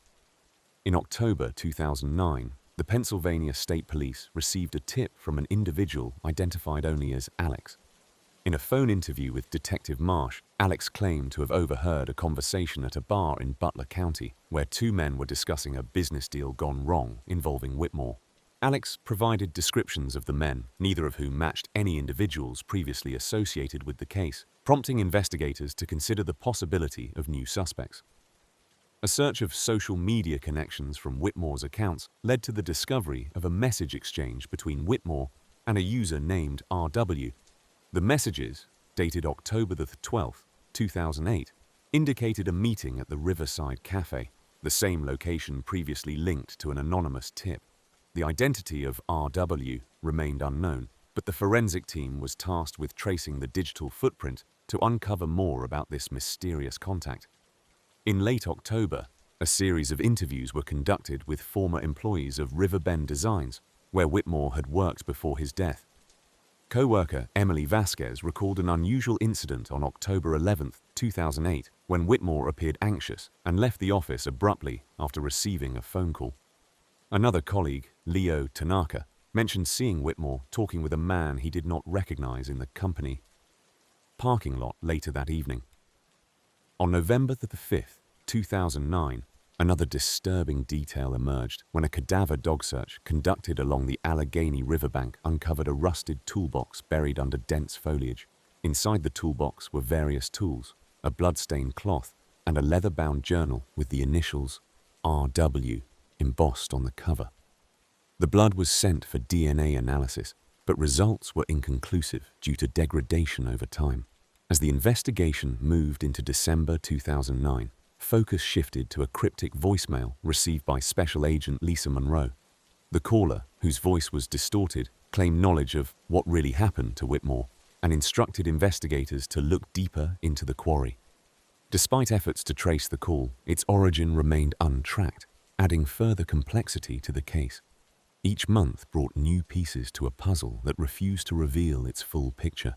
In October 2009, the Pennsylvania State Police received a tip from an individual identified only as Alex. In a phone interview with Detective Marsh, Alex claimed to have overheard a conversation at a bar in Butler County where two men were discussing a business deal gone wrong involving Whitmore. Alex provided descriptions of the men, neither of whom matched any individuals previously associated with the case, prompting investigators to consider the possibility of new suspects. A search of social media connections from Whitmore's accounts led to the discovery of a message exchange between Whitmore and a user named RW. The messages, dated October 12, 2008, indicated a meeting at the Riverside Cafe, the same location previously linked to an anonymous tip. The identity of RW remained unknown, but the forensic team was tasked with tracing the digital footprint to uncover more about this mysterious contact. In late October, a series of interviews were conducted with former employees of Riverbend Designs, where Whitmore had worked before his death. Co-worker Emily Vasquez recalled an unusual incident on October 11, 2008, when Whitmore appeared anxious and left the office abruptly after receiving a phone call. Another colleague, Leo Tanaka, mentioned seeing Whitmore talking with a man he did not recognize in the company parking lot later that evening. On November 5, 2009, another disturbing detail emerged when a cadaver dog search conducted along the Allegheny riverbank uncovered a rusted toolbox buried under dense foliage. Inside the toolbox were various tools, a blood-stained cloth, and a leather-bound journal with the initials RW embossed on the cover. The blood was sent for DNA analysis, but results were inconclusive due to degradation over time. As the investigation moved into December 2009, focus shifted to a cryptic voicemail received by Special Agent Lisa Monroe. The caller, whose voice was distorted, claimed knowledge of what really happened to Whitmore and instructed investigators to look deeper into the quarry. Despite efforts to trace the call, its origin remained untracked, adding further complexity to the case. Each month brought new pieces to a puzzle that refused to reveal its full picture.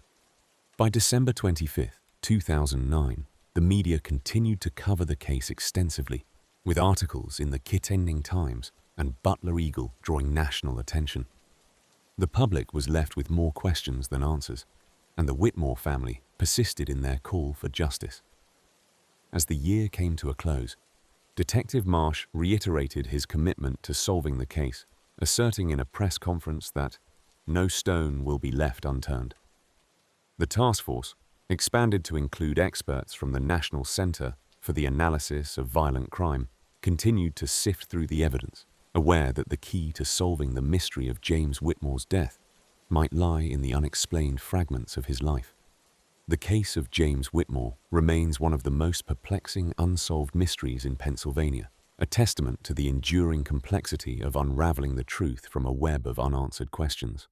By December 25, 2009, the media continued to cover the case extensively, with articles in the Kittanning Times and Butler Eagle drawing national attention. The public was left with more questions than answers, and the Whitmore family persisted in their call for justice. As the year came to a close, Detective Marsh reiterated his commitment to solving the case, asserting in a press conference that no stone will be left unturned. The task force, expanded to include experts from the National Center for the Analysis of Violent Crime, continued to sift through the evidence, aware that the key to solving the mystery of James Whitmore's death might lie in the unexplained fragments of his life. The case of James Whitmore remains one of the most perplexing unsolved mysteries in Pennsylvania, a testament to the enduring complexity of unraveling the truth from a web of unanswered questions.